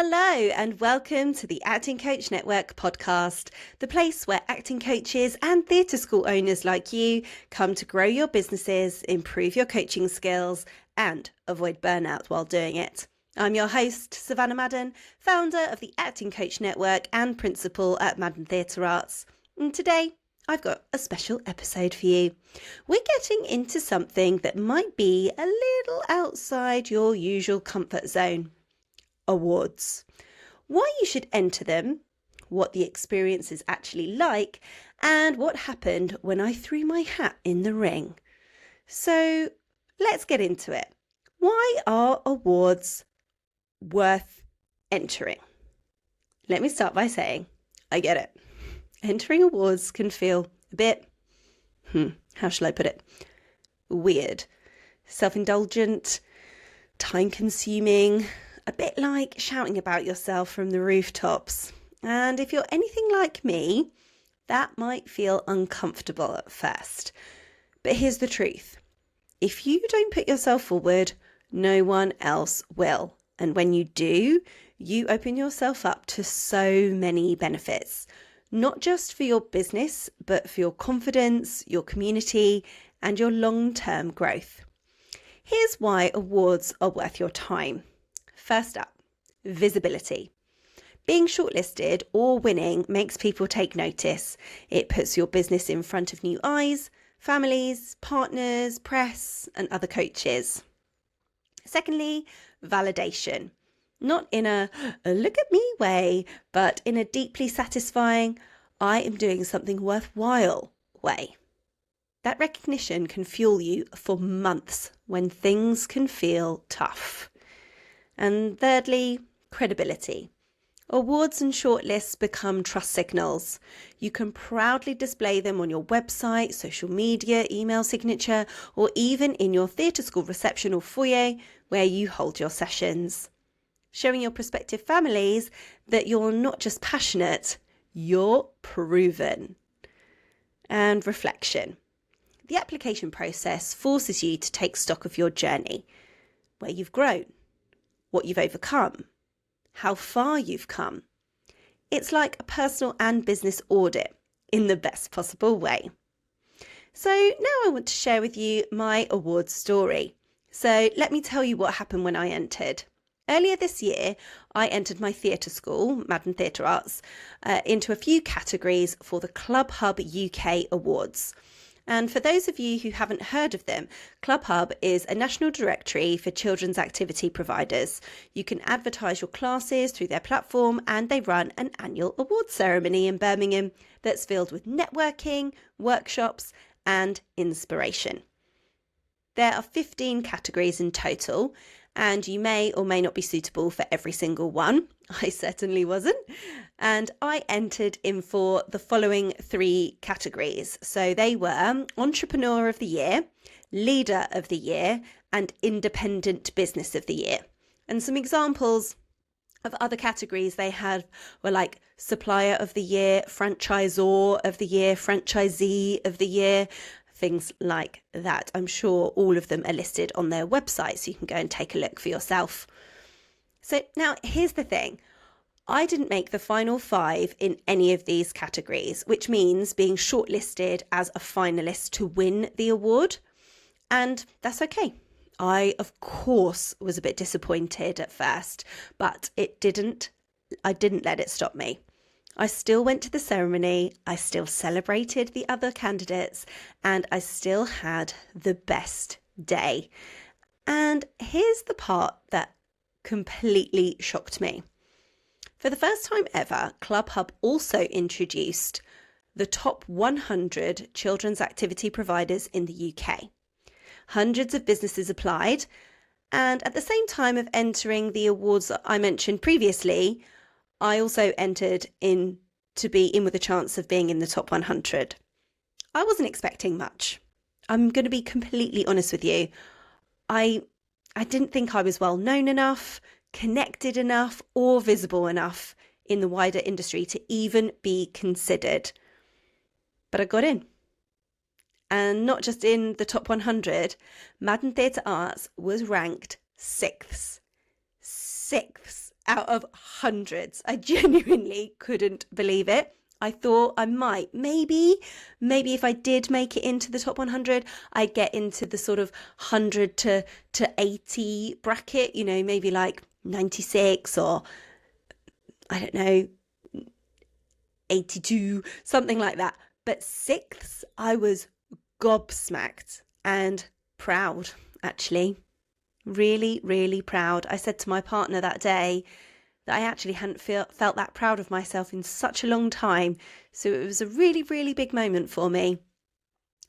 Hello and welcome to the Acting Coach Network podcast, the place where acting coaches and theatre school owners like you come to grow your businesses, improve your coaching skills and avoid burnout while doing it. I'm your host, Savannah Madden, founder of the Acting Coach Network and principal at Madden Theatre Arts. And today, I've got a special episode for you. We're getting into something that might be a little outside your usual comfort zone. Awards. Why you should enter them, what the experience is actually like, and what happened when I threw my hat in the ring. So let's get into it. Why are awards worth entering? Let me start by saying, I get it. Entering awards can feel a bit, how shall I put it? Weird, self-indulgent, time-consuming, a bit like shouting about yourself from the rooftops. And if you're anything like me, that might feel uncomfortable at first. But here's the truth. If you don't put yourself forward, no one else will. And when you do, you open yourself up to so many benefits, not just for your business, but for your confidence, your community, and your long-term growth. Here's why awards are worth your time. First up, visibility. Being shortlisted or winning makes people take notice. It puts your business in front of new eyes, families, partners, press, and other coaches. Secondly, validation. Not in a look at me way, but in a deeply satisfying, I am doing something worthwhile way. That recognition can fuel you for months when things can feel tough. And thirdly, credibility. Awards and shortlists become trust signals. You can proudly display them on your website, social media, email signature, or even in your theatre school reception or foyer where you hold your sessions. Showing your prospective families that you're not just passionate, you're proven. And reflection. The application process forces you to take stock of your journey, where you've grown, what you've overcome, how far you've come. It's like a personal and business audit in the best possible way. So now I want to share with you my awards story. So let me tell you what happened when I entered. Earlier this year, I entered my theatre school, Madden Theatre Arts, into a few categories for the ClubHub UK Awards. And for those of you who haven't heard of them, ClubHub is a national directory for children's activity providers. You can advertise your classes through their platform and they run an annual awards ceremony in Birmingham that's filled with networking, workshops and inspiration. There are 15 categories in total and you may or may not be suitable for every single one. I certainly wasn't. And I entered in for the following 3 categories. So they were Entrepreneur of the Year, Leader of the Year, and Independent Business of the Year. And some examples of other categories they had were like Supplier of the Year, Franchisor of the Year, Franchisee of the Year, things like that. I'm sure all of them are listed on their website, so you can go and take a look for yourself. So now here's the thing. I didn't make the final 5 in any of these categories, which means being shortlisted as a finalist to win the award. And that's okay. I, of course, was a bit disappointed at first, but I didn't let it stop me. I still went to the ceremony, I still celebrated the other candidates, and I still had the best day. And here's the part that completely shocked me. For the first time ever, ClubHub also introduced the top 100 children's activity providers in the UK. Hundreds of businesses applied, and at the same time of entering the awards that I mentioned previously, I also entered in to be in with a chance of being in the top 100. I wasn't expecting much. I'm going to be completely honest with you. I didn't think I was well known enough, connected enough, or visible enough in the wider industry to even be considered. But I got in. And not just in the top 100, Madden Theatre Arts was ranked 6th out of hundreds. I genuinely couldn't believe it. I thought I might, maybe if I did make it into the top 100, I'd get into the sort of 100 to 80 bracket, maybe like 96 or I don't know, 82, something like that. But sixth, I was gobsmacked and proud, actually. Really, really proud. I said to my partner that day that I actually hadn't felt that proud of myself in such a long time. So it was a really, really big moment for me.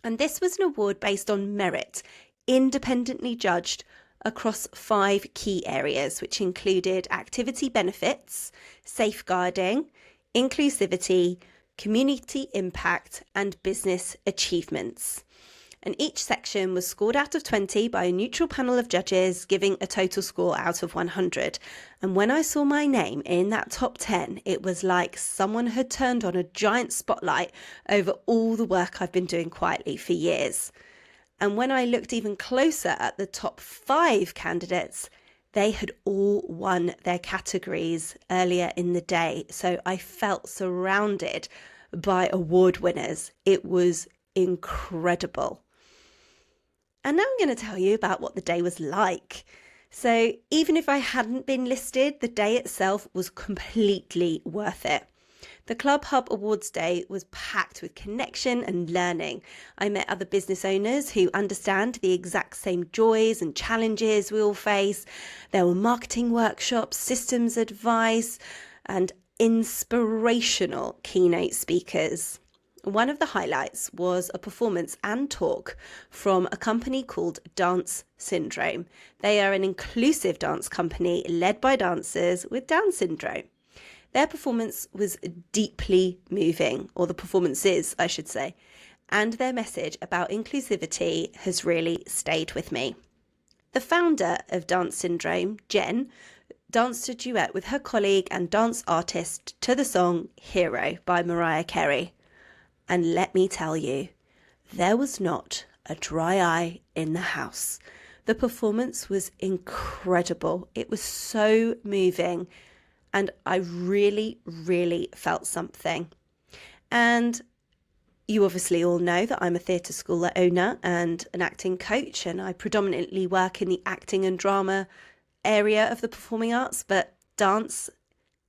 And this was an award based on merit, independently judged across 5 key areas, which included activity benefits, safeguarding, inclusivity, community impact, and business achievements. And each section was scored out of 20 by a neutral panel of judges, giving a total score out of 100. And when I saw my name in that top 10, it was like someone had turned on a giant spotlight over all the work I've been doing quietly for years. And when I looked even closer at the top 5 candidates, they had all won their categories earlier in the day. So I felt surrounded by award winners. It was incredible. And now I'm going to tell you about what the day was like. So even if I hadn't been listed, the day itself was completely worth it. The ClubHub Awards Day was packed with connection and learning. I met other business owners who understand the exact same joys and challenges we all face. There were marketing workshops, systems advice, and inspirational keynote speakers. One of the highlights was a performance and talk from a company called Dance Syndrome. They are an inclusive dance company led by dancers with Down syndrome. Their performance was deeply moving, or the performances, I should say, and their message about inclusivity has really stayed with me. The founder of Dance Syndrome, Jen, danced a duet with her colleague and dance artist to the song Hero by Mariah Carey. And let me tell you, there was not a dry eye in the house. The performance was incredible. It was so moving. And I really, really felt something. And you obviously all know that I'm a theatre school owner and an acting coach, and I predominantly work in the acting and drama area of the performing arts, but dance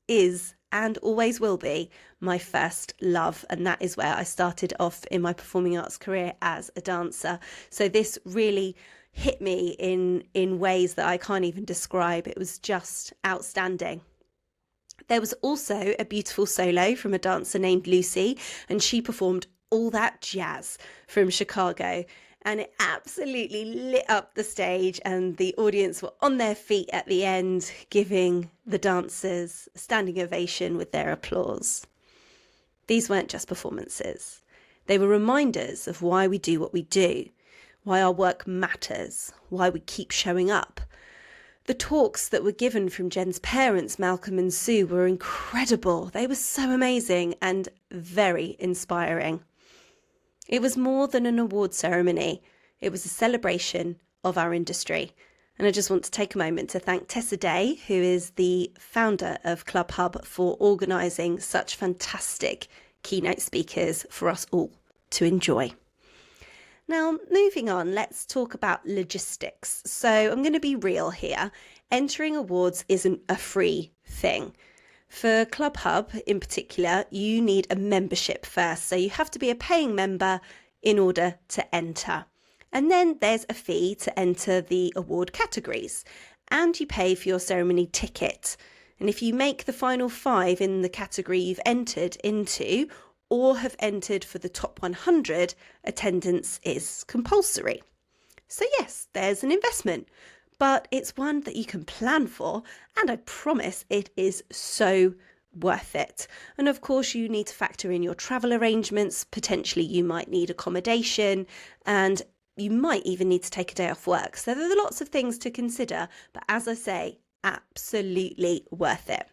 is and always will be my first love. And that is where I started off in my performing arts career as a dancer. So this really hit me in ways that I can't even describe. It was just outstanding. There was also a beautiful solo from a dancer named Lucy, and she performed All That Jazz from Chicago. And it absolutely lit up the stage, and the audience were on their feet at the end, giving the dancers a standing ovation with their applause. These weren't just performances. They were reminders of why we do what we do, why our work matters, why we keep showing up. The talks that were given from Jen's parents, Malcolm and Sue, were incredible. They were so amazing and very inspiring. It was more than an award ceremony. It was a celebration of our industry. And I just want to take a moment to thank Tessa Day, who is the founder of ClubHub, for organising such fantastic keynote speakers for us all to enjoy. Now, moving on, let's talk about logistics. So I'm going to be real here. Entering awards isn't a free thing. For ClubHub in particular, you need a membership first. So you have to be a paying member in order to enter. And then there's a fee to enter the award categories. And you pay for your ceremony ticket. And if you make the final 5 in the category you've entered into, or have entered for the top 100, attendance is compulsory. So yes, there's an investment, but it's one that you can plan for, and I promise it is so worth it. And of course, you need to factor in your travel arrangements. Potentially you might need accommodation, and you might even need to take a day off work. So there are lots of things to consider, but as I say, absolutely worth it.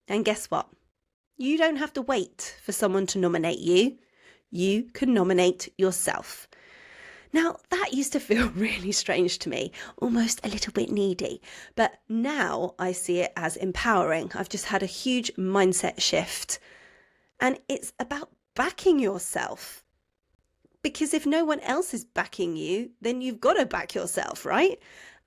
And guess what? You don't have to wait for someone to nominate you. You can nominate yourself. Now, that used to feel really strange to me, almost a little bit needy, but now I see it as empowering. I've just had a huge mindset shift, and it's about backing yourself. Because if no one else is backing you, then you've got to back yourself, right?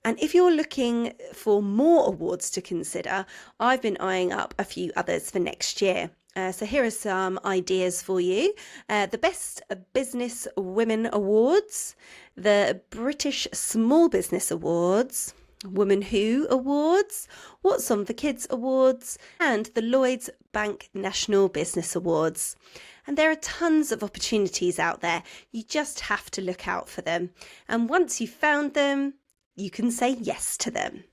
And if you're looking for more awards to consider, I've been eyeing up a few others for next year. So here are some ideas for you. The Best Business Women Awards, the British Small Business Awards, Woman Who Awards, What's On for Kids Awards, and the Lloyds Bank National Business Awards. And there are tons of opportunities out there. You just have to look out for them. And once you've found them, you can say yes to them.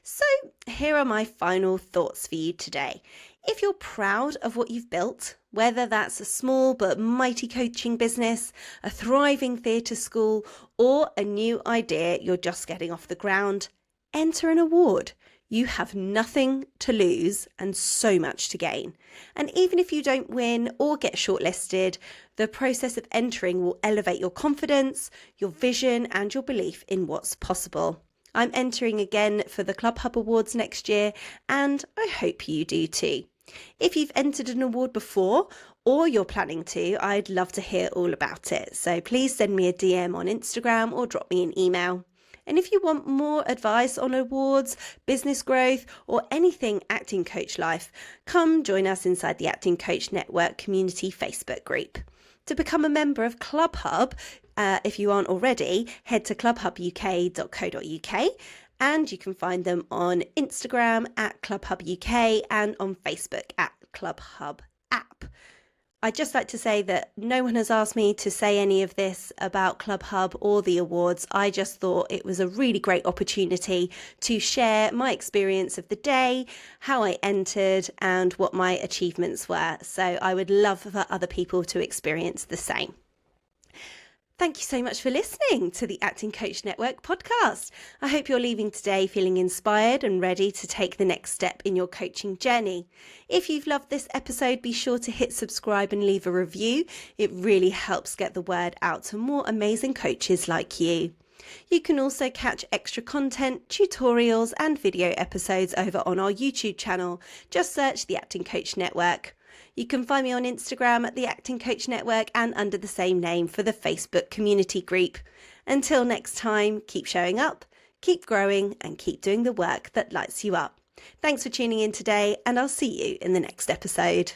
So here are my final thoughts for you today. If you're proud of what you've built, whether that's a small but mighty coaching business, a thriving theatre school, or a new idea you're just getting off the ground, enter an award. You have nothing to lose and so much to gain. And even if you don't win or get shortlisted, the process of entering will elevate your confidence, your vision, and your belief in what's possible. I'm entering again for the ClubHub Awards next year, and I hope you do too. If you've entered an award before, or you're planning to, I'd love to hear all about it. So please send me a DM on Instagram or drop me an email. And if you want more advice on awards, business growth, or anything Acting Coach life, come join us inside the Acting Coach Network community Facebook group. To become a member of ClubHub, if you aren't already, head to clubhubuk.co.uk, and you can find them on Instagram at ClubHub UK and on Facebook at ClubHub App. I'd just like to say that no one has asked me to say any of this about ClubHub or the awards. I just thought it was a really great opportunity to share my experience of the day, how I entered, and what my achievements were. So I would love for other people to experience the same. Thank you so much for listening to the Acting Coach Network podcast. I hope you're leaving today feeling inspired and ready to take the next step in your coaching journey. If you've loved this episode, be sure to hit subscribe and leave a review. It really helps get the word out to more amazing coaches like you. You can also catch extra content, tutorials and video episodes over on our YouTube channel. Just search the Acting Coach Network. You can find me on Instagram at the Acting Coach Network and under the same name for the Facebook community group. Until next time, keep showing up, keep growing, and keep doing the work that lights you up. Thanks for tuning in today, and I'll see you in the next episode.